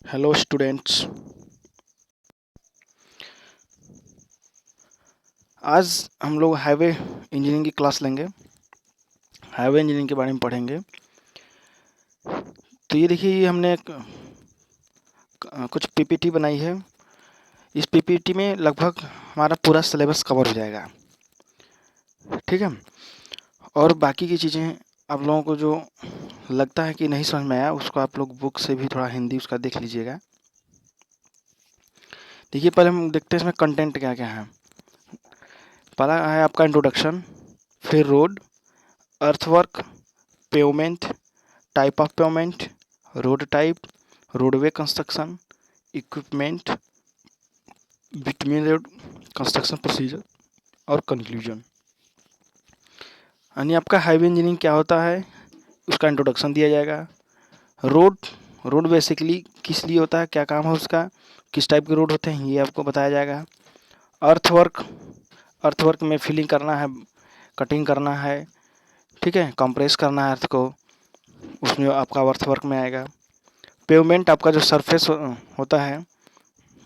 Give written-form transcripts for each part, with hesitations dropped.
Hello students. आज हम लोग हाईवे इंजीनियरिंग की क्लास लेंगे। हाईवे इंजीनियरिंग के बारे में पढ़ेंगे। तो ये देखिए, ये हमने कुछ पीपीटी बनाई है। इस पीपीटी में लगभग हमारा पूरा सिलेबस कवर हो जाएगा, ठीक है। और बाकी की चीज़ें आप लोगों को जो लगता है कि नहीं समझ में आया, उसको आप लोग बुक से भी थोड़ा हिंदी उसका देख लीजिएगा। देखिए, पहले हम देखते हैं इसमें कंटेंट क्या क्या है। पहला है आपका इंट्रोडक्शन, फिर road, earthwork, pavement, type of pavement, road type, roadway construction, equipment, between road construction procedure और कंक्लूजन। यानी आपका हाईवे इंजीनियरिंग क्या होता है, उसका इंट्रोडक्शन दिया जाएगा। रोड रोड बेसिकली किस लिए होता है, क्या काम है उसका, किस टाइप के रोड होते हैं, ये आपको बताया जाएगा। अर्थवर्क अर्थवर्क में फिलिंग करना है, कटिंग करना है, ठीक है, कंप्रेस करना है अर्थ को, उसमें आपका अर्थवर्क में आएगा। पेवमेंट आपका जो सरफेस होता है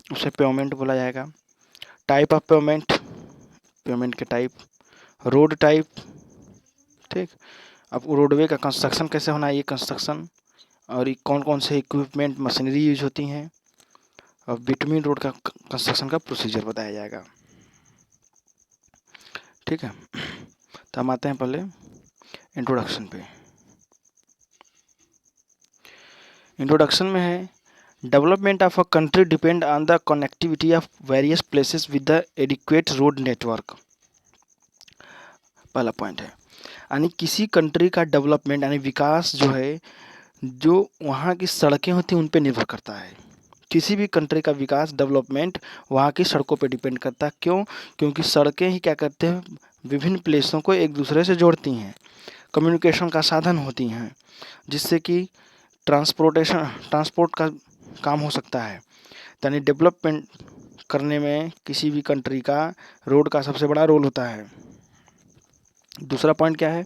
उसे पेवमेंट बोला जाएगा। टाइप ऑफ पेवमेंट, पेवमेंट के टाइप, रोड टाइप, ठीक। अब रोडवे का कंस्ट्रक्शन कैसे होना है, ये कंस्ट्रक्शन, और ये कौन कौन से इक्विपमेंट मशीनरी यूज होती हैं, और बिटवीन रोड का कंस्ट्रक्शन का प्रोसीजर बताया जाएगा, ठीक है। तो हम आते हैं पहले इंट्रोडक्शन पे। इंट्रोडक्शन में है, development of a country depend on the connectivity of various places with the adequate road network. पहला पॉइंट है, यानी किसी कंट्री का डेवलपमेंट यानी विकास जो है, जो वहाँ की सड़कें होती हैं उन पे निर्भर करता है। किसी भी कंट्री का विकास, डेवलपमेंट वहाँ की सड़कों पे डिपेंड करता है। क्यों? क्योंकि सड़कें ही क्या करते हैं, विभिन्न प्लेसों को एक दूसरे से जोड़ती हैं, कम्युनिकेशन का साधन होती हैं, जिससे कि ट्रांसपोर्ट का काम हो सकता है। यानी डेवलपमेंट करने में किसी भी कंट्री का रोड का सबसे बड़ा रोल होता है। दूसरा पॉइंट क्या है,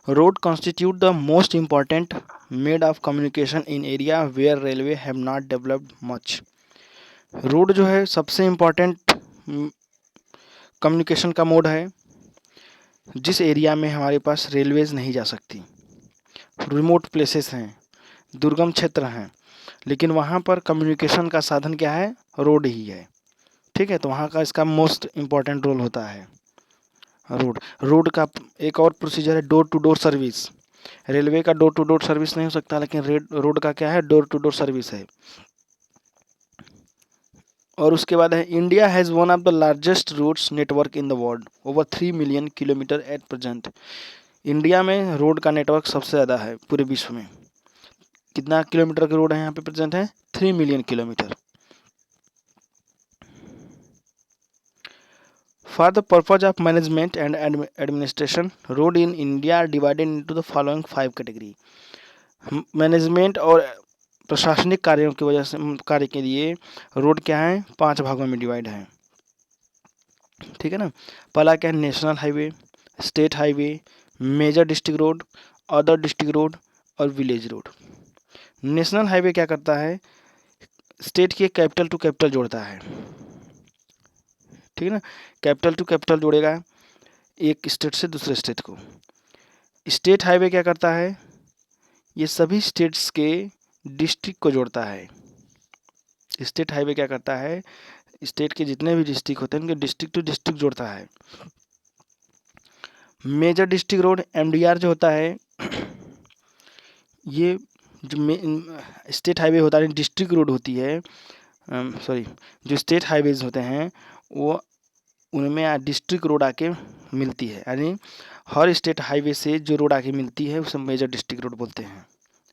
road constitute the most important mode of communication in area where railway have not developed much. Road जो है सबसे इम्पॉर्टेंट कम्युनिकेशन का मोड है जिस एरिया में हमारे पास रेलवेज नहीं जा सकती, रिमोट प्लेसेस हैं, दुर्गम क्षेत्र हैं, लेकिन वहाँ पर कम्युनिकेशन का साधन क्या है, रोड ही है, ठीक है। तो वहाँ का इसका मोस्ट इम्पॉर्टेंट रोल होता है रोड। रोड का एक और प्रोसीजर है door to door service. Railway का डोर टू डोर सर्विस नहीं हो सकता, लेकिन रोड का क्या है, डोर टू डोर सर्विस है। और उसके बाद है, India has one of the largest roads network in the world, over 3 million kilometre at present. India में रोड का नेटवर्क सबसे ज़्यादा है पूरे विश्व में। कितना किलोमीटर के रोड है यहाँ पे प्रेजेंट है, 3 million kilometre. For the purpose of management and administration, road in India are divided into the following 5 category। Management और प्रशासनिक कार्यों की वजह से, कार्य के लिए रोड क्या है, 5 भागों में डिवाइड है, ठीक है ना। पहला क्या है, national highway, state highway, major district road, other district road और विलेज रोड। नेशनल हाईवे क्या करता है, स्टेट के कैपिटल टू कैपिटल जोड़ता है, ठीक है ना। कैपिटल टू कैपिटल जोड़ेगा एक स्टेट से दूसरे स्टेट को। स्टेट हाईवे क्या करता है, ये सभी स्टेट्स के डिस्ट्रिक्ट को जोड़ता है। स्टेट हाईवे क्या करता है, स्टेट के जितने भी डिस्ट्रिक्ट होते हैं उनके डिस्ट्रिक्ट टू डिस्ट्रिक्ट जोड़ता है। मेजर डिस्ट्रिक्ट रोड एमडीआर जो होता है, ये जो स्टेट हाईवे होता है, डिस्ट्रिक्ट रोड होती है, सॉरी, जो स्टेट हाईवेज होते हैं वो उनमें डिस्ट्रिक्ट रोड आके मिलती है, यानी हर स्टेट हाईवे से जो रोड आके मिलती है उसे मेजर डिस्ट्रिक्ट रोड बोलते हैं,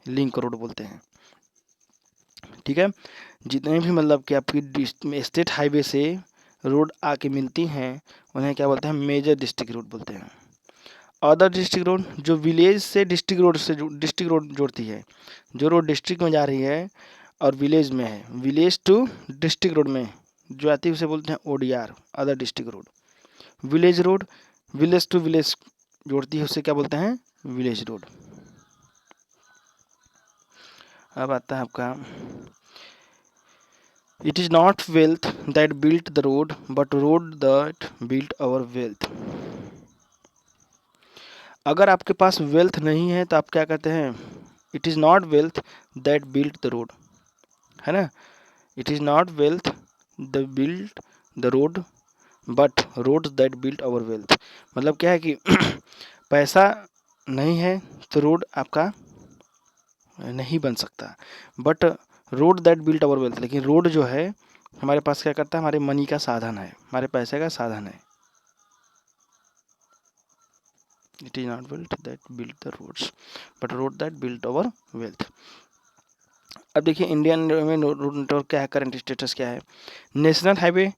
लिंक रोड बोलते हैं, ठीक है। जितने भी मतलब कि आपकी स्टेट हाईवे से रोड आके मिलती हैं उन्हें क्या बोलते हैं, मेजर डिस्ट्रिक्ट रोड बोलते हैं। अदर डिस्ट्रिक्ट रोड जो विलेज से डिस्ट्रिक्ट रोड जोड़ती है, जो रोड डिस्ट्रिक्ट में जा रही है और विलेज में है, विलेज टू डिस्ट्रिक्ट रोड में जो आती है उसे बोलते हैं ODR, other district road. Village road village to village जोड़ती है, उसे क्या बोलते हैं, विलेज रोड। अब आता है आपका it is not wealth that built the road but road that built our wealth. अगर आपके पास वेल्थ नहीं है तो आप क्या कहते हैं, it is not wealth that built the road, है ना। It is not wealth the built the road but roads that built our wealth. मतलब क्या है कि पैसा नहीं है तो रोड आपका नहीं बन सकता, but road that built our wealth, लेकिन रोड जो है हमारे पास क्या करता है, हमारे मनी का साधन है, हमारे पैसे का साधन है। It is not wealth that built the roads but road that built our wealth. अब देखिए इंडियन में रोड नेटवर्क क्या है, करंट स्टेटस क्या है। National highway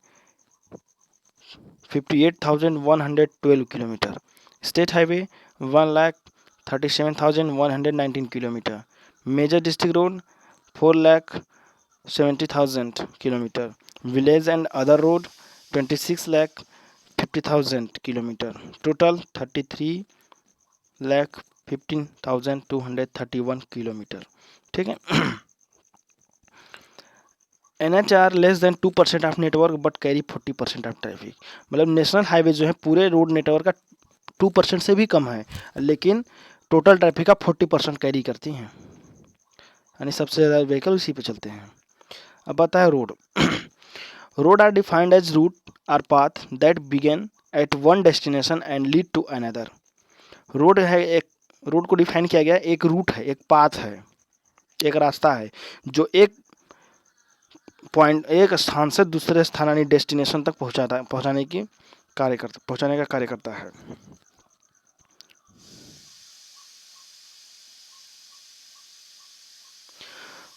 58,112 kilometre, state highway 1,37,119 kilometre, major district road 4,70,000 kilometre, village and other road 26,50,000 kilometre, total 33,15,231 kilometre. ठीक है। NH less than 2% of network but carry 40% of traffic. मतलब national highway जो है पूरे रोड नेटवर्क का 2% से भी कम है, लेकिन टोटल ट्रैफिक का 40% कैरी करती हैं, यानी सबसे ज़्यादा व्हीकल उसी पे चलते हैं। अब आता है road. Road are defined as route or path that begin at one destination and lead to another. Road है एक, रोड को डिफाइन किया गया एक रूट है, एक पाथ है, एक रास्ता है जो एक पॉइंट, एक स्थान से दूसरे स्थान यानी डेस्टिनेशन तक पहुंचाने का कार्य करता है।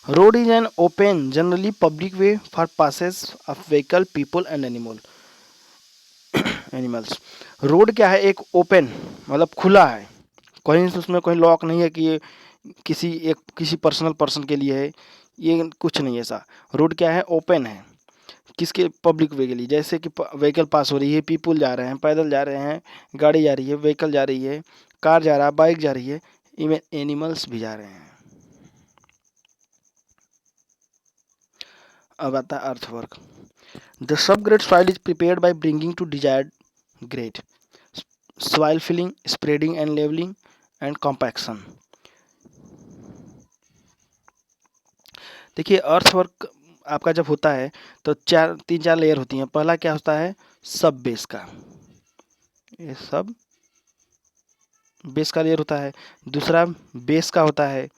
Road is an open generally public way for passes of vehicle people and animals. Road क्या है, एक ओपन मतलब खुला है, कहीं से उसमें कोई लॉक नहीं है कि ये किसी पर्सनल पर्सन के लिए है, ये कुछ नहीं है ऐसा। रोड क्या है, ओपन है, किसके, पब्लिक वे के लिए। जैसे कि व्हीकल पास हो रही है, पीपल जा रहे हैं, पैदल जा रहे हैं, गाड़ी जा रही है, व्हीकल जा रही है, कार जा रहा है, बाइक जा रही है, इवन एनिमल्स भी जा रहे हैं। अब आता है earthwork. The sub grade soil is prepared by bringing to desired grade soil filling, spreading and levelling and compaction. देखिए अर्थवर्क आपका जब होता है तो तीन चार लेयर होती हैं। पहला क्या होता है, सब बेस का, ये सब बेस का लेयर होता है। दूसरा बेस का होता है,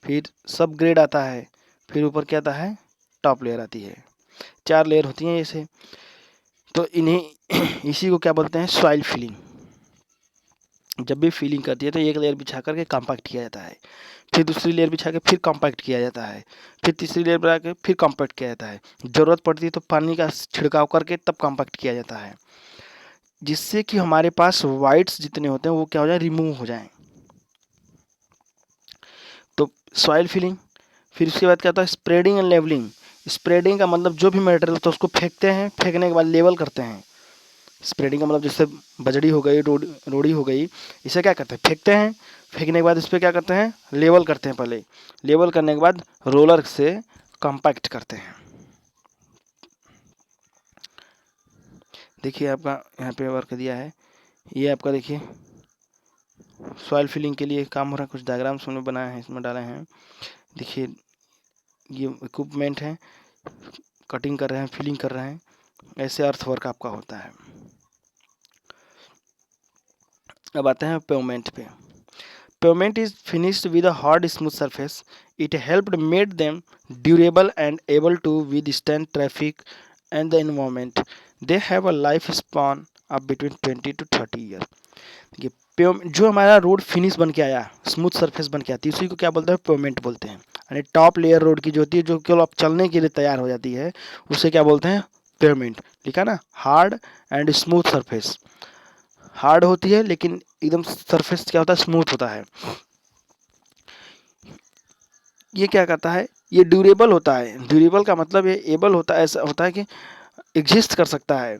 फिर सब ग्रेड आता है, फिर ऊपर क्या आता है, टॉप लेयर आती है। चार लेयर होती हैं ऐसे। तो इन्हें इसी को क्या बोलते हैं, सॉइल फिलिंग। जब भी फिलिंग करती है तो एक लेयर बिछा करके कॉम्पैक्ट किया जाता है, फिर दूसरी लेयर बिछा के फिर कॉम्पैक्ट किया जाता है, फिर तीसरी लेयर बना के फिर कॉम्पैक्ट किया जाता है। ज़रूरत पड़ती है तो पानी का छिड़काव करके तब कॉम्पैक्ट किया जाता है, जिससे कि हमारे पास वाइट्स जितने होते हैं वो क्या हो जाए, रिमूव हो जाएं। तो सॉइल फिलिंग, फिर उसके बाद क्या होता है, स्प्रेडिंग एंड लेवलिंग। स्प्रेडिंग का मतलब जो भी मटेरियल होता है उसको फेंकते हैं, फेंकने के बाद लेवल करते हैं। स्प्रेडिंग का मतलब जैसे बजड़ी हो गई, रोड़ी हो गई, इसे क्या करते हैं, फेंकते हैं, फेंकने के बाद इस पर क्या करते हैं, लेवल करते हैं। पहले लेवल करने के बाद रोलर से कॉम्पैक्ट करते हैं। देखिए आपका यहाँ पे वर्क दिया है, ये आपका देखिए सॉइल फिलिंग के लिए काम हो रहा है। कुछ डायग्राम्स हमने बनाए हैं, इसमें डाले हैं। देखिए ये इक्विपमेंट है, कटिंग कर रहे हैं, फिलिंग कर रहे हैं, ऐसे अर्थ वर्क आपका होता है। अब आते हैं पेवमेंट पे। Pavement is finished with a hard smooth surface. It helped made them durable and able to withstand traffic and the environment. They have a lifespan of between 20 to 30 years. ये जो हमारा रोड फिनिश बन के आया, smooth surface बन के आती है, उसी को क्या बोलते हैं, पेवमेंट बोलते हैं। यानी टॉप लेयर रोड की जो होती है, जो केवल आप चलने के लिए तैयार हो जाती है, उसे क्या बोलते हैं, पेवमेंट। लिखा ना, hard and smooth surface. Hard होती है लेकिन एकदम सरफेस क्या होता है, स्मूथ होता है। ये क्या करता है, ये ड्यूरेबल होता है। ड्यूरेबल का मतलब ये एबल होता है, ऐसा होता है कि एग्जिस्ट कर सकता है,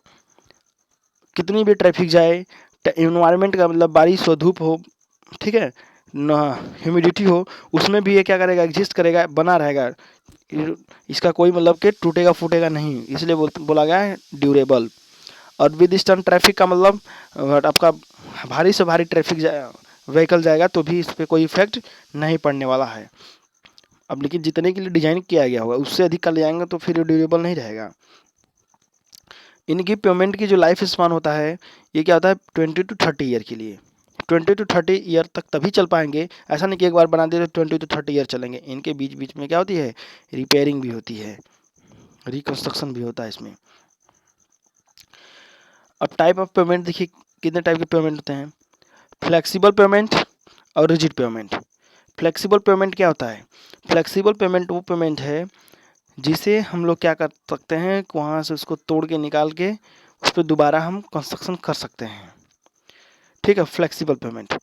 कितनी भी ट्रैफिक जाए, इन्वायरमेंट का मतलब बारिश हो, धूप हो, ठीक है, ह्यूमिडिटी हो, उसमें भी ये क्या करेगा, एग्जिस्ट करेगा, बना रहेगा। इसका कोई मतलब कि टूटेगा फूटेगा नहीं, इसलिए बोला गया है ड्यूरेबल। और विद स्टर्न ट्रैफिक का मतलब आपका भारी से भारी ट्रैफिक व्हीकल जाएगा तो भी इस पर कोई इफेक्ट नहीं पड़ने वाला है। अब लेकिन जितने के लिए डिजाइन किया गया होगा उससे अधिक कर ले जाएंगे तो फिर ड्यूरेबल नहीं रहेगा। इनकी पेमेंट की जो लाइफ स्पान होता है ये क्या होता है 20 to 30 ईयर के लिए। 20 to 30 ईयर तक तभी चल पाएंगे, ऐसा नहीं कि एक बार बना दिए तो 20 to 30 ईयर चलेंगे। इनके बीच बीच में क्या होती है, रिपेयरिंग भी होती है, रिकंस्ट्रक्शन भी होता है इसमें। अब टाइप ऑफ पेमेंट देखिए, कितने टाइप के पेमेंट होते हैं, फ्लेक्सिबल पेमेंट और रिजिड पेमेंट। फ्लेक्सिबल पेमेंट क्या होता है, फ्लेक्सिबल पेमेंट वो पेमेंट है जिसे हम लोग क्या कर सकते हैं, वहाँ से उसको तोड़ के निकाल के उस पर दोबारा हम कंस्ट्रक्शन कर सकते हैं, ठीक है, फ्लेक्सिबल पेमेंट।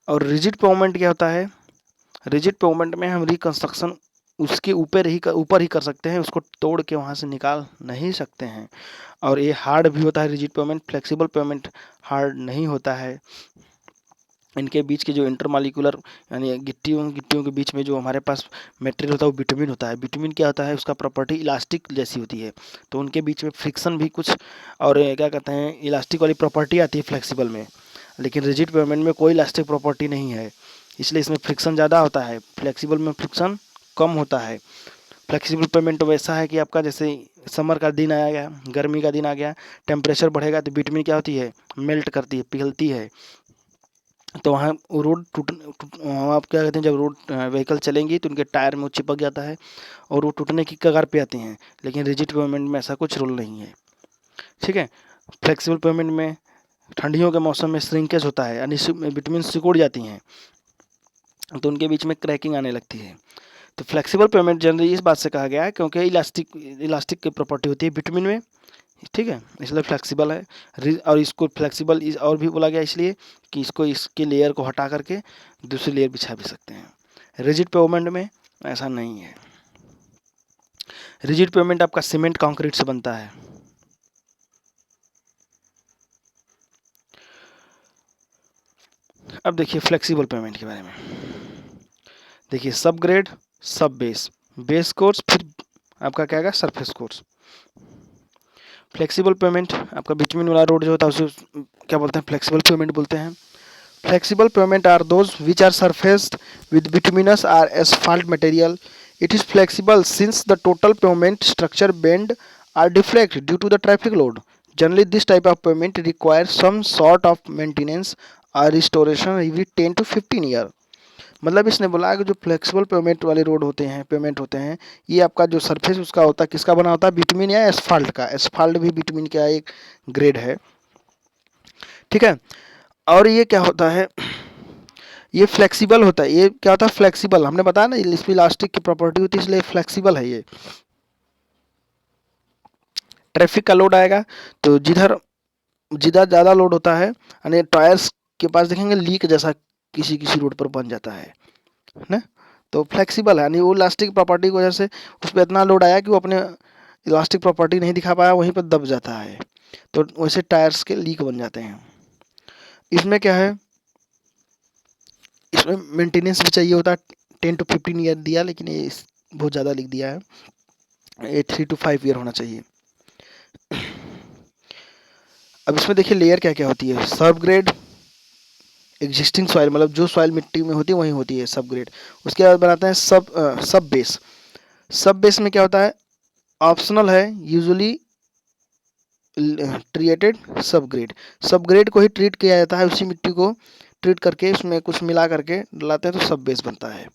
और रिजिड पेमेंट क्या होता है, रिजिड पेमेंट में हम रिकंस्ट्रक्शन उसके ऊपर ही कर सकते हैं, उसको तोड़ के वहाँ से निकाल नहीं सकते हैं। और ये हार्ड भी होता है rigid payment, flexible pavement hard नहीं होता है। इनके बीच के जो इंटरमालिकुलर यानी गिट्टियों के बीच में जो हमारे पास मटेरियल होता है वो बिटुमिन होता है। बिटुमिन क्या होता है, उसका प्रॉपर्टी इलास्टिक जैसी होती है, तो उनके बीच में फ्रिक्शन भी कुछ और क्या कहते हैं इलास्टिक वाली प्रॉपर्टी आती है फ्लेक्सिबल में, लेकिन रिजिड पेमेंट में कोई इलास्टिक प्रॉपर्टी नहीं है, इसलिए इसमें फ्रिक्शन ज़्यादा होता है, फ्लेक्सिबल में फ्रिक्शन कम होता है। फ्लेक्सिबल पेमेंट वैसा है कि आपका जैसे समर का दिन आ गया, गर्मी का दिन आ गया, टेम्परेचर बढ़ेगा तो बिटुमिन क्या होती है, मेल्ट करती है, पिघलती है, तो वहाँ रोड वहाँ आप क्या कहते हैं, जब रोड व्हीकल चलेंगी तो उनके टायर में वो चिपक जाता है और वो टूटने की कगार पे आती हैं। लेकिन रिजिड पेमेंट में ऐसा कुछ रूल नहीं है, ठीक है। फ्लेक्सिबल पेमेंट में ठंडियों के मौसम में श्रिंकेज होता है, यानी विटामिन सिकुड़ जाती हैं तो उनके बीच में क्रैकिंग आने लगती है। तो फ्लेक्सिबल पेमेंट जनरली इस बात से कहा गया है क्योंकि इलास्टिक की प्रॉपर्टी होती है विटामिन में, ठीक है, इसलिए फ्लेक्सिबल है। और इसको फ्लेक्सिबल और भी बोला गया इसलिए कि इसको इसके लेयर को हटा करके दूसरी लेयर बिछा भी सकते हैं। रिजिड पेमेंट में ऐसा नहीं है। रिजिड पेमेंट आपका सीमेंट कंक्रीट से बनता है। अब देखिए फ्लेक्सिबल पेमेंट के बारे में, देखिए सब ग्रेड, सब बेस कोर्स, फिर आपका क्या है सरफेस कोर्स। फ्लेक्सिबल पेमेंट आपका बिटवीन वाला रोड जो होता है उसे क्या बोलते हैं, फ्लेक्सिबल पेमेंट बोलते हैं। Flexible pavement are those which are surfaced with bituminous or asphalt material. It is flexible since the total pavement structure bend or deflect due to the traffic load. Generally, this type of pavement requires some sort of maintenance or restoration every 10 to 15 year. मतलब इसने बोला कि जो flexible pavement होते हैं ये आपका जो सरफेस उसका होता है किसका बना होता है, बिटुमिन या एसफाल्ट का। एसफाल्ट भी बिटुमिन का एक ग्रेड है, ठीक है। और ये क्या होता है, ये फ्लेक्सिबल होता है। ये क्या होता है, फ्लेक्सिबल, हमने बताया ना इसमें इलास्टिक की प्रॉपर्टी होती है इसलिए फ्लेक्सिबल है। ये ट्रैफिक का लोड आएगा तो जिधर जिधर ज़्यादा लोड होता है यानी टायर्स के पास देखेंगे लीक जैसा किसी किसी रोड पर बन जाता है ना, तो फ्लेक्सिबल है यानी वो इलास्टिक प्रॉपर्टी की वजह से उस पर इतना लोड आया कि वो अपने इलास्टिक प्रॉपर्टी नहीं दिखा पाया, वहीं पर दब जाता है, तो वैसे टायर्स के लीक बन जाते हैं। इसमें क्या है, इसमें मेंटेनेंस भी चाहिए होता है, 10 to 15 ईयर दिया लेकिन ये बहुत ज़्यादा लिख दिया है, ये 3 to 5 ईयर होना चाहिए। अब इसमें देखिए लेयर क्या क्या होती है, सब ग्रेड एग्जिस्टिंग सॉइल, मतलब जो सॉइल मिट्टी में होती है वहीं होती है सब ग्रेड। उसके बाद बनाते हैं सब बेस। सब बेस में क्या होता है, ऑप्शनल है, यूजुअली ट्रीटेड सब ग्रेड को ही ट्रीट किया जाता है, उसी मिट्टी को ट्रीट करके उसमें कुछ मिला करके डलाते हैं तो सब बेस बनता है।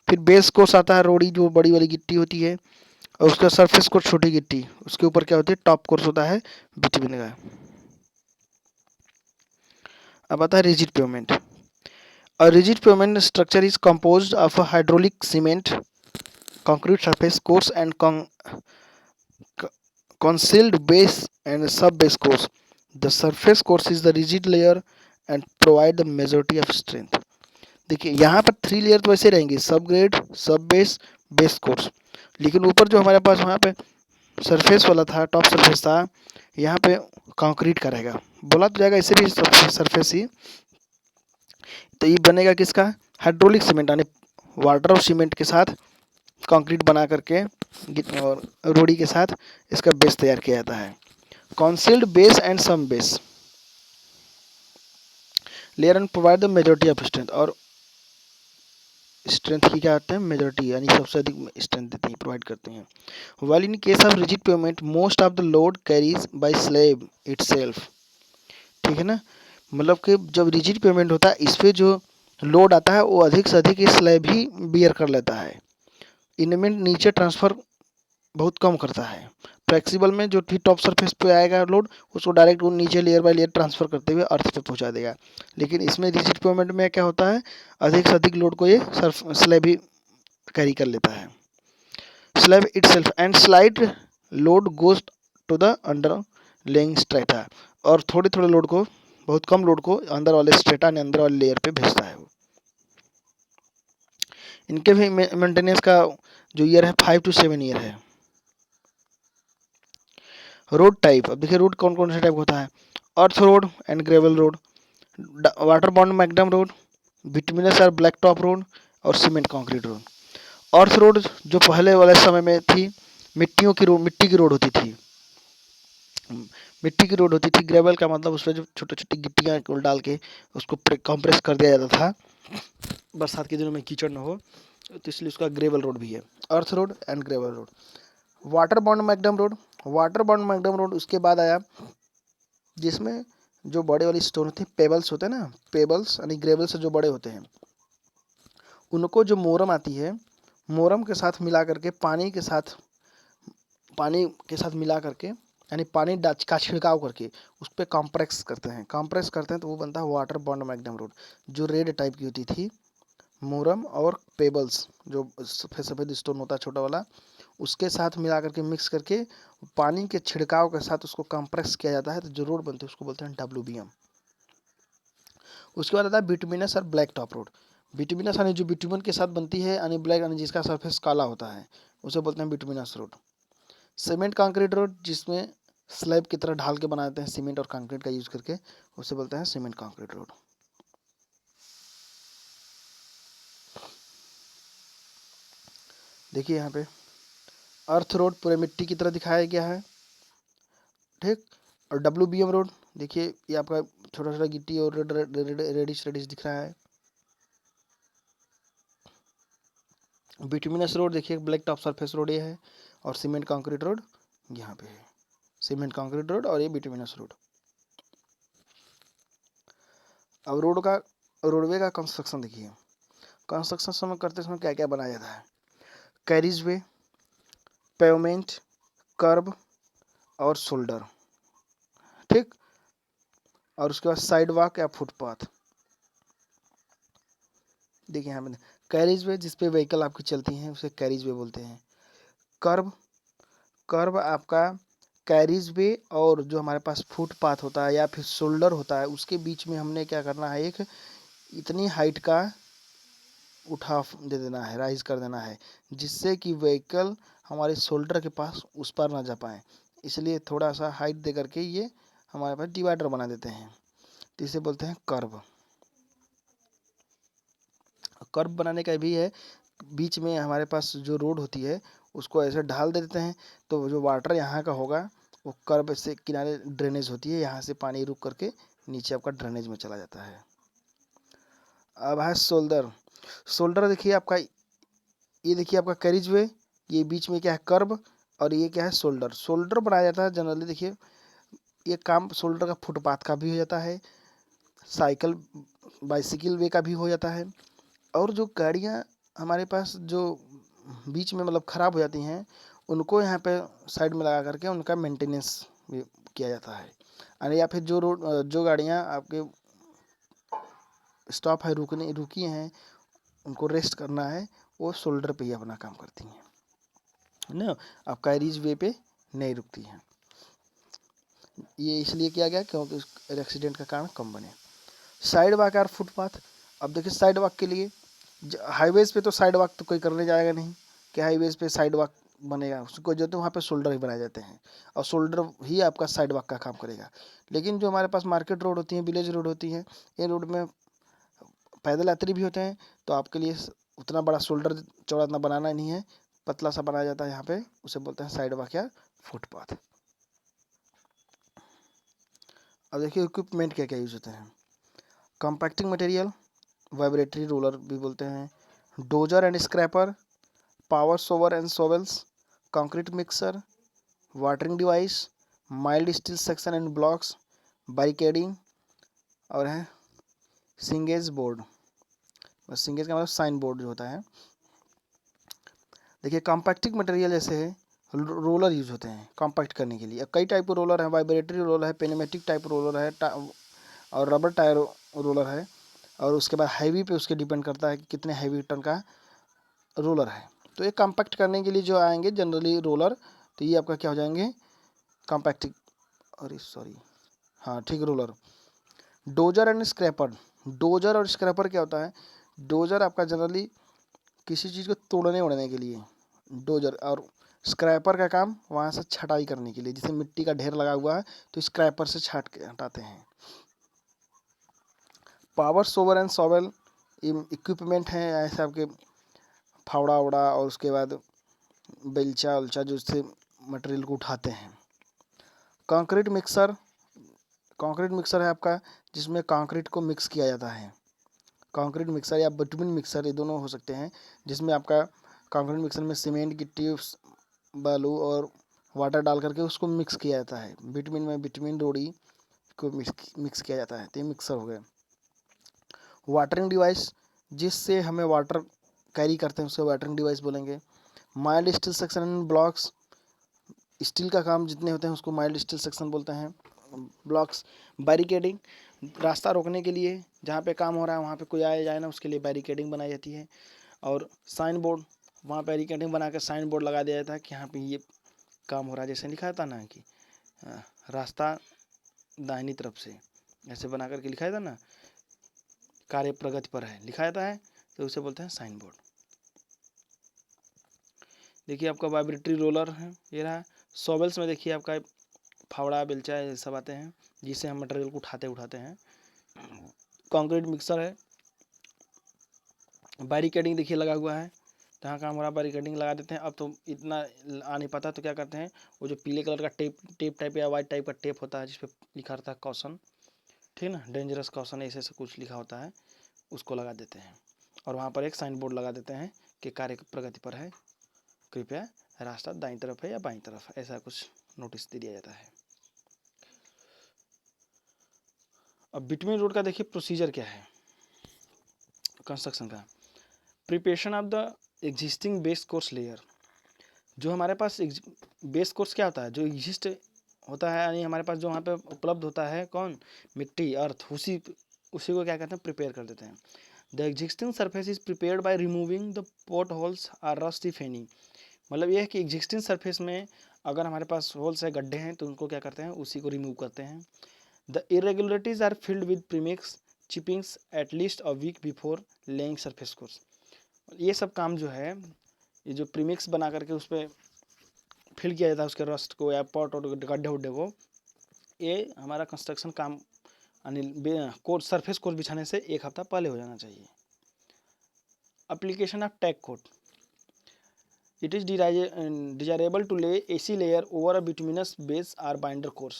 फिर बेस कोर्स आता है, रोड़ी जो बड़ी वाली गिट्टी होती है, और उसका सरफेस कोर्स छोटी गिट्टी, उसके ऊपर क्या होती है टॉप कोर्स होता है बिटुमिन का। अब आता है rigid pavement. A rigid pavement structure is composed of a hydraulic cement, concrete surface course and concealed base and sub-base course. The surface course is the rigid layer and provide the majority of strength. देखिए यहाँ पर 3 layer तो वैसे रहेंगी, सब grade, सब base course, लेकिन ऊपर जो हमारे पास वहाँ पे सरफेस वाला था, टॉप सरफेस था, यहाँ पे कंक्रीट का रहेगा। बोला तो जाएगा इसे भी सरफेस ही, तो ये बनेगा किसका, हाइड्रोलिक सीमेंट, यानी वाटर और सीमेंट के साथ कंक्रीट बना करके और रोड़ी के साथ इसका बेस तैयार किया जाता है। Concealed base and sub base layer and provide the majority of strength, और स्ट्रेंथ की क्या आते हैं, मेजोरिटी, यानी सबसे अधिक स्ट्रेंथ देते हैं, प्रोवाइड करते हैं। Well in case of rigid pavement most of the load carries by slab itself, ठीक है ना, मतलब कि जब रिजिड पेमेंट होता है इस पे जो लोड आता है वो अधिक से अधिक इस स्लैब ही बियर कर लेता है। इनमें नीचे ट्रांसफर बहुत कम करता है। फ्लेक्सिबल में जो भी टॉप सरफेस पे आएगा लोड उसको डायरेक्ट वो नीचे लेयर बाय लेयर ट्रांसफर करते हुए अर्थ पे पहुंचा देगा। लेकिन इसमें रिजिड पेमेंट में क्या होता है, अधिक से अधिक लोड को ये सर्फ स्लैब ही कैरी कर लेता है। Slab itself and slide load goes to the underlying strata, और थोड़े थोड़े लोड को, बहुत कम लोड को अंदर वाले स्ट्रेटा ने अंदर वाले लेयर पे भेजता है वो। इनके भी मेंटेनेंस का जो ईयर है 5 to 7 ईयर है। रोड टाइप, अब देखिए रोड कौन कौन से टाइप होता है, earth road and gravel road, water bound macadam road, bituminous और ब्लैक टॉप रोड, और cement concrete road. Earth road जो पहले वाले समय में थी, मिट्टियों की रोड, मिट्टी की रोड होती थी, मिट्टी की रोड होती थी। ग्रेवल का मतलब उसमें जो छोटी छोटी गिट्टियाँ डाल के उसको कंप्रेस कर दिया जाता था, बरसात के दिनों में कीचड़ न हो, तो इसलिए उसका ग्रेवल रोड भी है, earth road and gravel road. Water bound macadam road, water bound macadam road उसके बाद आया जिसमें जो बड़े वाली स्टोन होती है, पेबल्स होते हैं ना, पेबल्स यानी ग्रेवल से जो बड़े होते हैं उनको जो मोरम आती है, मोरम के साथ मिला करके पानी के साथ मिला करके, यानी पानी का छिड़काव करके उस पर कॉम्प्रेस करते हैं, तो वो बनता है वाटर बॉन्ड मैग्डम रोड, जो रेड टाइप की होती थी। मोरम और पेबल्स जो सफ़ेद सफ़ेद स्टोन होता है छोटा वाला, उसके साथ मिला करके मिक्स करके पानी के छिड़काव के साथ उसको कंप्रेस किया जाता है, तो जो रोड बनती है उसको बोलते हैं WBM। उसके बाद आता है बिटुमिनस और ब्लैक टॉप रोड। बिटुमिनस यानी जो बिटुमन के साथ बनती है, यानी ब्लैक यानी जिसका सरफेस काला होता है, उसे बोलते हैं bituminous road. Cement concrete road जिसमें स्लैब की तरह ढाल के बनाते हैं सीमेंट और कंक्रीट का यूज करके, उसे बोलते हैं सीमेंट कंक्रीट रोड। देखिए यहाँ पे अर्थ रोड पूरे मिट्टी की तरह दिखाया गया है, ठीक। और WBM रोड देखिए ये आपका छोटा छोटा गिट्टी और रेडिश रेडिश दिख रहा है। बिटुमिनस रोड देखिए ब्लैक टॉप सरफेस रोड ये है, और सीमेंट कंक्रीट रोड यहाँ पे है, सीमेंट कंक्रीट रोड और ये बिटुमिनस रोड। अब रोडवे का कंस्ट्रक्शन देखिए, कंस्ट्रक्शन समय करते समय क्या क्या बनाया जाता है, कैरिज वे, पेवमेंट, कर्ब और शोल्डर, ठीक। और उसके बाद साइड वॉक या फुटपाथ। देखिए यहाँ पे कैरिज वे जिसपे व्हीकल आपकी चलती हैं उसे कैरिज वे बोलते हैं। कर्ब, कर्ब आपका कैरिज वे और जो हमारे पास फुटपाथ होता है या फिर शोल्डर होता है उसके बीच में हमने क्या करना है, एक इतनी हाइट का उठा दे देना है, राइज कर देना है, जिससे कि व्हीकल हमारे शोल्डर के पास उस पर ना जा पाए, इसलिए थोड़ा सा हाइट दे करके ये हमारे पास डिवाइडर बना देते हैं, तो इसे बोलते हैं कर्व। कर्व बनाने का भी है, बीच में हमारे पास जो रोड होती है उसको ऐसे ढाल दे देते हैं, तो जो वाटर यहाँ का होगा वो कर्व से किनारे ड्रेनेज होती है, यहाँ से पानी रुक करके नीचे आपका ड्रेनेज में चला जाता है। अब है शोल्डर, शोल्डर देखिए आपका, ये देखिए आपका कैरिज वे, ये बीच में क्या है कर्व, और ये क्या है शोल्डर। शोल्डर बनाया जाता है जनरली, देखिए ये काम शोल्डर का फुटपाथ का भी हो जाता है, साइकिल बाइसिकल वे का भी हो जाता है, और जो गाड़ियाँ हमारे पास जो बीच में मतलब ख़राब हो जाती हैं उनको यहाँ पे साइड में लगा करके उनका मेंटेनेंस भी किया जाता है। अरे या फिर जो गाड़ियाँ आपके स्टॉप है, रुकी हैं, उनको रेस्ट करना है, वो शोल्डर पे ही अपना काम करती हैं ना, अब कैरिज वे पे नहीं रुकती हैं। ये इसलिए किया गया क्योंकि एक्सीडेंट का कारण कम बने। साइड वॉक और फुटपाथ, अब देखिए साइड वॉक के लिए हाईवेज पे तो साइड वॉक तो कोई करने जाएगा नहीं कि हाईवेज पे साइड वॉक बनेगा, उसको जो तो वहाँ पे शोल्डर ही बनाए जाते हैं, और शोल्डर ही आपका साइड वॉक का काम करेगा। लेकिन जो हमारे पास मार्केट रोड होती हैं, विलेज रोड होती हैं, इन रोड में पैदल यात्री भी होते हैं तो आपके लिए उतना बड़ा शोल्डर चौड़ा इतना बनाना नहीं है, पतला सा बनाया जाता है यहाँ पे, उसे बोलते हैं साइड वॉक या फुटपाथ। अब देखिए इक्विपमेंट क्या क्या यूज होते हैं। कॉम्पैक्टिंग मटेरियल, वाइब्रेटरी रोलर भी बोलते हैं, dozer and scraper, power shovel and shovels, concrete mixer, watering device, mild steel section and blocks, barricading, और है सिंगेज बोर्ड। सिंगेज का मतलब साइन बोर्ड जो होता है। देखिए कॉम्पैक्टिंग मटेरियल जैसे रोलर यूज होते हैं कॉम्पैक्ट करने के लिए। अब कई टाइप के रोलर हैं, वाइब्रेटरी रोलर है, पेनेमेटिक टाइप रोलर है, और रबर टायर रोलर है, और उसके बाद हैवी पे उसके डिपेंड करता है कि कितने हैवी टन का रोलर है। तो ये कॉम्पैक्ट करने के लिए जो आएंगे जनरली रोलर, तो ये आपका क्या हो जाएंगे कॉम्पैक्टिंग, अरे सॉरी, हाँ ठीक, roller. Dozer and scraper, dozer और स्क्रैपर क्या होता है, डोजर आपका जनरली किसी चीज़ को तोड़ने ओड़ने के लिए डोजर, और स्क्रैपर का काम वहाँ से छटाई करने के लिए, जैसे मिट्टी का ढेर लगा हुआ है तो स्क्रैपर से छाट के हटाते हैं। Power shovel and shovel equipment हैं ऐसे आपके, फावड़ा उड़ा और उसके बाद बेलचा उलचा जो उससे मटेरियल को उठाते हैं। कंक्रीट मिक्सर, कंक्रीट मिक्सर है आपका जिसमें कंक्रीट को मिक्स किया जाता है। कंक्रीट मिक्सर या बिटुमिन मिक्सर ये दोनों हो सकते हैं, जिसमें आपका कंक्रीट मिक्सर में सीमेंट गिट्टी बालू और वाटर डाल करके उसको मिक्स किया जाता है। बिटुमिन में बिटुमिन रोड़ी को मिक्स किया जाता है, तो ये मिक्सर हो गए। वाटरिंग डिवाइस, जिससे हमें वाटर कैरी करते हैं उससे वाटरिंग डिवाइस बोलेंगे। Mild steel section and blocks, steel का काम जितने होते हैं उसको माइल्ड स्टील सेक्शन बोलते हैं। ब्लॉक्स, बैरिकेडिंग, रास्ता रोकने के लिए, जहाँ पे काम हो रहा है वहाँ पे कोई आए जाए ना उसके लिए बैरिकेडिंग बनाई जाती है। और साइन बोर्ड, वहाँ बैरिकेडिंग बना कर साइन बोर्ड लगा दिया जाता है कि यहाँ पे ये काम हो रहा है, जैसे लिखा था ना कि रास्ता दाहिनी तरफ से, ऐसे बना करके लिखा था ना, कार्य प्रगति पर है लिखा जाता है, तो उसे बोलते हैं साइन बोर्ड। देखिए आपका वाइब्रेटरी रोलर है ये रहा। सोवेल्स में देखिए आपका फावड़ा बेलचा ये सब आते हैं जिससे हम मटेरियल को उठाते हैं। कंक्रीट मिक्सर है। बैरिकेडिंग देखिए लगा हुआ है, जहाँ काम हो रहा है बैरिकेडिंग लगा देते हैं। अब तो इतना आ नहीं पाता तो क्या करते हैं, वो जो पीले कलर का टेप टाइप या वाइट टाइप का टेप होता है जिस पे लिखा रहता है कॉशन, ठीक है ना, डेंजरस कॉशन ऐसे ऐसे कुछ लिखा होता है, उसको लगा देते हैं। और वहाँ पर एक साइन बोर्ड लगा देते हैं कि कार्य प्रगति पर है, कृपया रास्ता दाईं तरफ है या बाईं तरफ, ऐसा कुछ नोटिस दे दिया जाता है। अब बिटवीन रोड का देखिए प्रोसीजर क्या है कंस्ट्रक्शन का। Preparation of the existing base course layer, जो हमारे पास बेस कोर्स क्या होता है, जो एग्जिस्ट होता है, यानी हमारे पास जो वहाँ पे उपलब्ध होता है कौन, मिट्टी अर्थ, उसी को क्या कहते हैं प्रिपेयर कर देते हैं। The existing surface is prepared by removing the potholes or rust if any, मतलब यह है कि एग्जिस्टिंग सरफेस में अगर हमारे पास होल्स है, गड्ढे हैं, तो उनको क्या करते हैं, उसी को रिमूव करते हैं। The irregularities are filled with premix chippings at least a week before laying surface course. ये सब काम जो है, ये जो प्रीमिक्स बना करके उस पर फिल किया जाता है उसके रस्ट को या पॉट और गड्ढे उड्ढे को, ये हमारा कंस्ट्रक्शन काम कोर्स सरफेस कोर्स बिछाने से 1 हफ्ता पहले हो जाना चाहिए। Application of tack coat, it is desirable to lay AC layer over a bituminous base or binder course.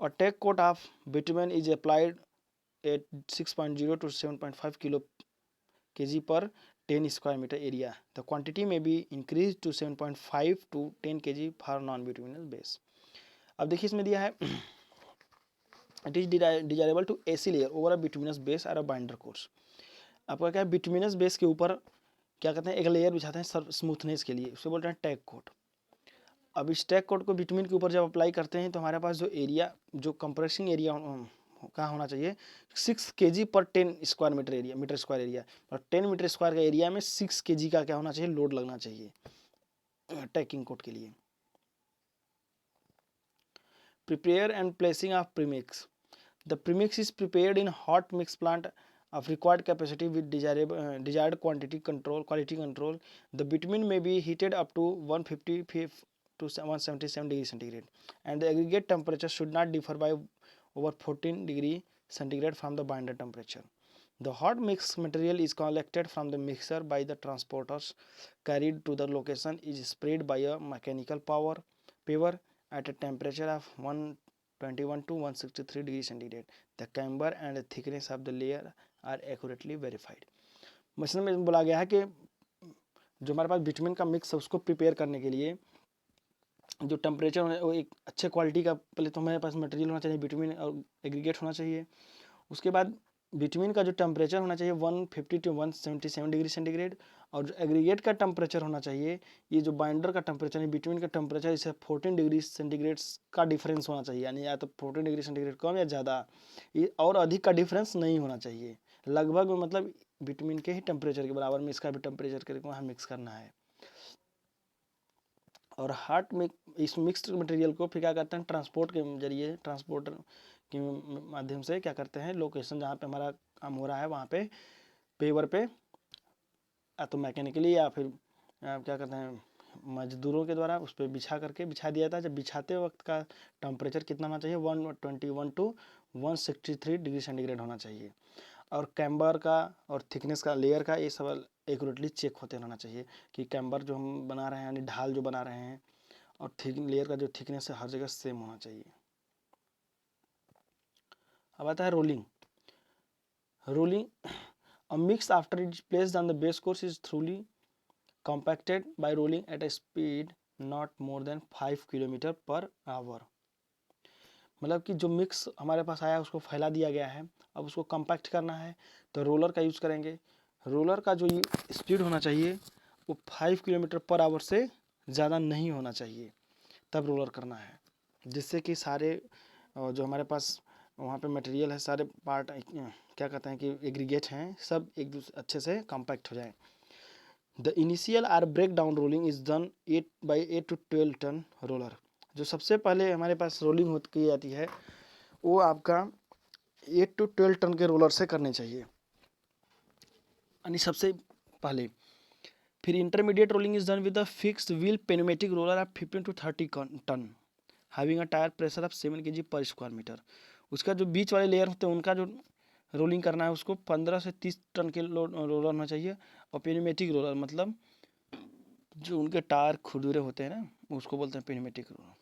A tack coat of bitumen is applied at 6.0 to 7.5 kg per 10 square meter area. The quantity may be increased to 7.5 to 10 kg for non-bituminous base. अब देखिए इसमें दिया है it is desirable to AC layer over a bituminous base or a binder course. आपका क्या है, bituminous base के ऊपर क्या कहते हैं, एक लेयर बिछाते हैं स्मूथनेस के लिए, उसको बोलते हैं टैग कोट। अब इस टैग कोट को बिटुमिन के ऊपर जब अप्लाई करते हैं तो हमारे पास जो एरिया, जो कंप्रेसिंग एरिया कहाँ होना चाहिए, 6 kg पर 10 square metre area, metre square area, और 10 मीटर स्क्वायर का एरिया में 6 kg का क्या होना चाहिए, लोड लगना चाहिए टैकिंग कोट के लिए। Prepare and placing of premix, the premix is prepared in hot mix plant of required capacity with desired quality control. The bitumen may be heated up to 150 to 177 degree centigrade, and the aggregate temperature should not differ by over 14 degree centigrade from the binder temperature. The hot mix material is collected from the mixer by the transporters, carried to the location, is sprayed by a mechanical paver at a temperature of 121 to 163 degrees centigrade. The camber and the thickness of the layer are accurately verified. Machine में बोला गया है कि जो हमारे पास bitumen का mix है उसको प्रिपेयर करने के लिए जो टेम्परेचर है वो एक अच्छे क्वालिटी का, पहले तो हमारे पास मटेरियल होना चाहिए, बिटुमेन और एग्रीगेट होना चाहिए। उसके बाद बिटुमेन का जो टेम्परेचर होना चाहिए 150 टू 177 डिग्री सेंटीग्रेड, और जो एग्रीगेट का टेम्परेचर होना चाहिए, ये जो बाइंडर का टेम्परेचर है बिटुमेन का टेम्परेचर इसे 14 डिग्री सेंटीग्रेड का डिफरेंस होना चाहिए, यानी या तो 14 डिग्री सेंटीग्रेड कम या ज़्यादा, ये और अधिक का डिफरेंस नहीं होना चाहिए। लगभग मतलब बिटुमेन के ही टेम्परेचर के बराबर में इसका भी टेम्परेचर करके वहाँ मिक्स करना है। और हार्ट में इस मिक्स्ड मटेरियल को फिर क्या करते हैं, ट्रांसपोर्ट के जरिए, ट्रांसपोर्टर के माध्यम से क्या करते हैं, लोकेशन जहाँ पे हमारा काम हो रहा है वहाँ पे पेवर पे या तो मैकेनिकली या फिर क्या कहते हैं मजदूरों के द्वारा उस पर बिछा दिया जाता है। जब बिछाते वक्त का टेम्परेचर कितना होना चाहिए, 121 टू 163 डिग्री सेंटीग्रेड होना चाहिए। और कैम्बर का और थिकनेस का, लेयर का, ये सब एक्यूरेटली चेक होते रहना चाहिए कि कैम्बर जो हम बना रहे हैं यानी ढाल जो बना रहे हैं और लेयर का जो थिकनेस है हर जगह सेम होना चाहिए। अब आता है rolling a mix after it is placed on the base course is thoroughly compacted by rolling at a speed not more than 5 kilometre per hour. मतलब कि जो मिक्स हमारे पास आया उसको फैला दिया गया है, अब उसको कम्पैक्ट करना है तो रोलर का यूज़ करेंगे। रोलर का जो स्पीड होना चाहिए वो 5 किलोमीटर पर आवर से ज़्यादा नहीं होना चाहिए, तब रोलर करना है, जिससे कि सारे जो हमारे पास वहाँ पे मटेरियल है, सारे पार्ट क्या कहते हैं कि एग्रीगेट हैं, सब एक दूसरे अच्छे से कॉम्पैक्ट हो जाए। The initial or breakdown rolling is done 8 to 12 ton roller. जो सबसे पहले हमारे पास रोलिंग की जाती है वो आपका 8 to 12 टन के रोलर से करनी चाहिए, यानी सबसे पहले। फिर intermediate rolling is done with the fixed wheel pneumatic roller of 15 to 30 ton having a tyre pressure of 7 kg पर स्क्वायर मीटर। उसका जो बीच वाले लेयर होते हैं उनका जो रोलिंग करना है उसको 15 से 30 टन के रोलर होना चाहिए। और पेनोमेटिक रोलर मतलब जो उनके टायर खुरदुरे होते हैं ना उसको बोलते हैं पेनोमेटिक रोलर।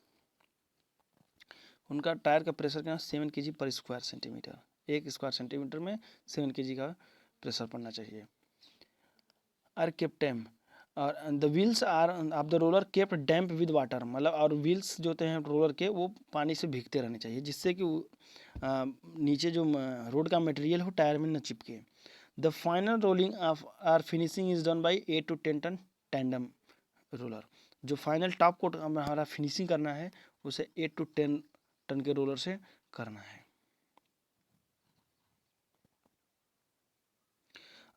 उनका टायर का प्रेशर क्या 7 kg पर स्क्वायर सेंटीमीटर, 1 स्क्वायर सेंटीमीटर में 7 kg का प्रेशर पड़ना चाहिए। आर केप्ट डैम और the wheels are of the roller kept damp with water, मतलब और व्हील्स जो होते हैं रोलर के वो पानी से भीगते रहने चाहिए, जिससे कि नीचे जो रोड का मटेरियल हो टायर में न चिपके। The final rolling of or finishing is done by 8 to 10 ton tandem roller. जो फाइनल टॉप कोट हमारा फिनिशिंग करना है उसे 8 to 10 टन के रोलर से करना है।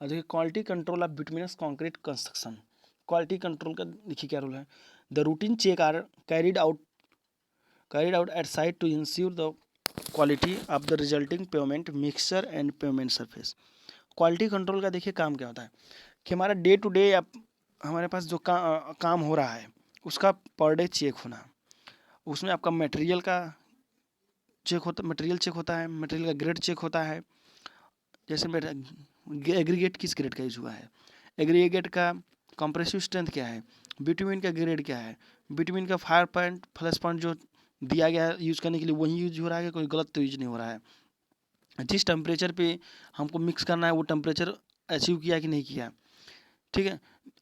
और देखिए quality control of bituminous concrete construction. Quality control का देखिए क्या रोल है। The routine check are carried out at site to ensure the quality of the resulting pavement mixture and pavement surface. Quality control का देखिए काम क्या होता है कि हमारा डे टू डे हमारे पास जो काम हो रहा है उसका पर डे चेक होना, उसमें आपका मटेरियल का मटेरियल चेक होता है, मटेरियल का ग्रेड चेक होता है। जैसे एग्रीगेट किस ग्रेड का यूज हुआ है, एग्रीगेट का कंप्रेसिव स्ट्रेंथ क्या है, बिटुमिन का ग्रेड क्या है, बिटुमिन का फायर पॉइंट फ्लश पॉइंट जो दिया गया है यूज़ करने के लिए वही यूज हो रहा है, कोई गलत तो यूज नहीं हो रहा है। जिस टेम्परेचर पे हमको मिक्स करना है वो टेम्परेचर अचीव किया कि नहीं किया, ठीक है।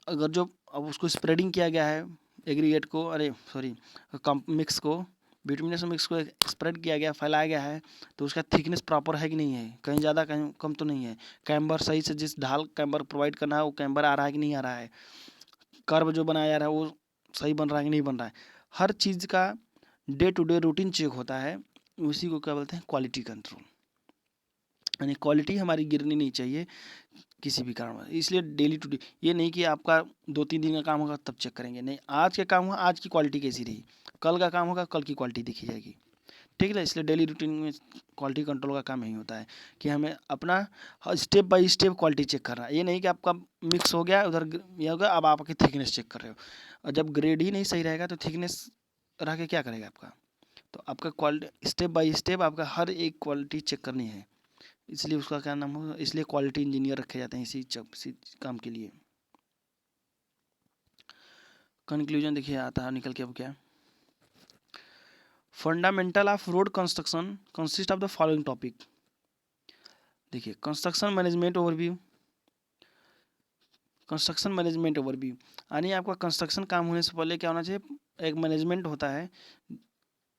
अगर जो अब उसको स्प्रेडिंग किया गया है एग्रीगेट को, मिक्स को, बिटुमिनस मिक्स को स्प्रेड किया गया, फैलाया गया है, तो उसका थिकनेस प्रॉपर है कि नहीं है, कहीं ज़्यादा कहीं कम तो नहीं है, कैम्बर सही से जिस ढाल कैम्बर प्रोवाइड करना है वो कैम्बर आ रहा है कि नहीं आ रहा है, कर्व जो बनाया जा रहा है वो सही बन रहा है कि नहीं बन रहा है, हर चीज़ का day to day routine check होता है, उसी को क्या बोलते हैं क्वालिटी कंट्रोल। यानी क्वालिटी हमारी गिरनी नहीं चाहिए किसी भी कारण, इसलिए डेली टू डे, ये नहीं कि आपका 2-3 दिन का काम होगा तब चेक करेंगे, नहीं, आज का काम हुआ आज की क्वालिटी कैसी रही, कल का काम होगा कल की क्वालिटी देखी जाएगी, ठीक है ना। इसलिए डेली रूटीन में क्वालिटी कंट्रोल का काम यही होता है कि हमें अपना step by step quality check करना है। ये नहीं कि आपका मिक्स हो गया उधर ये हो गया अब आपकी थिकनेस चेक कर रहे हो, और जब ग्रेड ही नहीं सही रहेगा तो थिकनेस रह के क्या करेगा आपका। तो आपका क्वालिटी स्टेप बाय स्टेप आपका हर एक क्वालिटी चेक करनी है, इसलिए उसका क्या नाम होगा, इसलिए क्वालिटी इंजीनियर रखे जाते हैं इसी काम के लिए। कंक्लूजन देखिए आता है निकल के अब क्या, fundamental of road construction consist of the following topic. देखिए construction management overview, construction management overview यानी आपका कंस्ट्रक्शन काम होने से पहले क्या होना चाहिए, एक मैनेजमेंट होता है,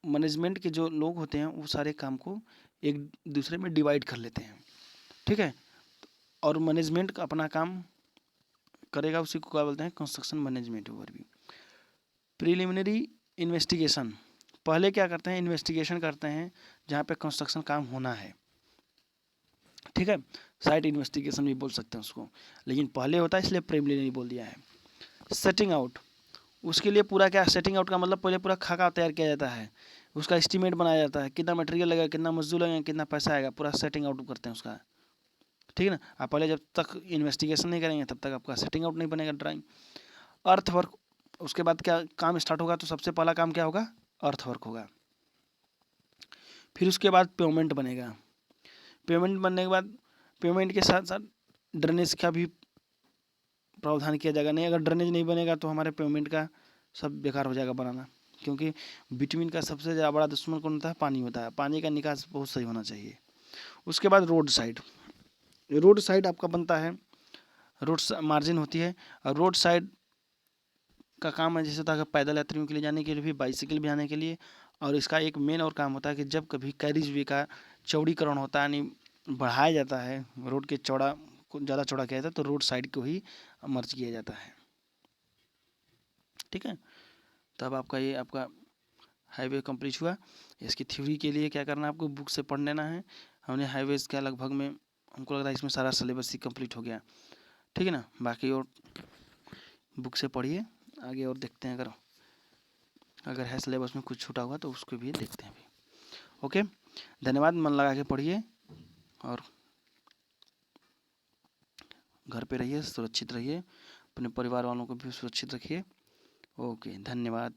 मैनेजमेंट के जो लोग होते हैं वो सारे काम को एक दूसरे में डिवाइड कर लेते हैं, ठीक है, और मैनेजमेंट अपना काम करेगा, उसी को क्या बोलते हैं, construction management overview. Preliminary investigation, पहले क्या करते हैं, इन्वेस्टिगेशन करते हैं जहाँ पे कंस्ट्रक्शन काम होना है, ठीक है, साइट इन्वेस्टिगेशन भी बोल सकते हैं उसको, लेकिन पहले होता है इसलिए प्रिलिमिनरी बोल दिया है। सेटिंग आउट, उसके लिए पूरा क्या, सेटिंग आउट का मतलब पहले पूरा खाका तैयार किया जाता है, उसका एस्टीमेट बनाया जाता है, कितना मटेरियल लगेगा, कितना मजदूर लगेगा, कितना पैसा आएगा, पूरा सेटिंग आउट करते हैं उसका, ठीक है ना। आप पहले जब तक इन्वेस्टिगेशन नहीं करेंगे तब तक आपका सेटिंग आउट नहीं बनेगा ड्राइंग। अर्थ वर्क, उसके बाद क्या काम स्टार्ट होगा, तो सबसे पहला काम क्या होगा, अर्थ वर्क होगा। फिर उसके बाद पेमेंट बनेगा, पेमेंट बनने के बाद पेमेंट के साथ साथ ड्रेनेज का भी प्रावधान किया जाएगा, नहीं अगर ड्रेनेज नहीं बनेगा तो हमारे पेमेंट का सब बेकार हो जाएगा बनाना, क्योंकि बिटवीन का सबसे ज़्यादा बड़ा दुश्मन कौन होता है, पानी होता है, पानी का निकास बहुत सही होना चाहिए। उसके बाद रोड साइड, रोड साइड आपका बनता है, रोड मार्जिन होती है, और रोड साइड का काम है जैसे होता है पैदल यात्रियों के लिए जाने के लिए भी, बाइसिकल भी आने के लिए, और इसका एक मेन और काम होता है कि जब कभी कैरिज वे का चौड़ीकरण होता है, यानी बढ़ाया जाता है, रोड के चौड़ा को ज़्यादा चौड़ा किया जाता है, तो रोड साइड को ही मर्ज किया जाता है, ठीक है। तब आपका ये आपका हाईवे कंप्लीट हुआ। इसकी थ्योरी के लिए क्या करना है, आपको बुक से पढ़ लेना है। हमने हाईवेज का लगभग में, हमको लग रहा है इसमें सारा सिलेबस ही कंप्लीट हो गया, ठीक है ना। बाकी और बुक से पढ़िए आगे, और देखते हैं अगर है सिलेबस में कुछ छूटा हुआ तो उसको भी देखते हैं अभी। ओके, धन्यवाद, मन लगा के पढ़िए और घर पे रहिए, सुरक्षित रहिए, अपने परिवार वालों को भी सुरक्षित रखिए। ओके, धन्यवाद।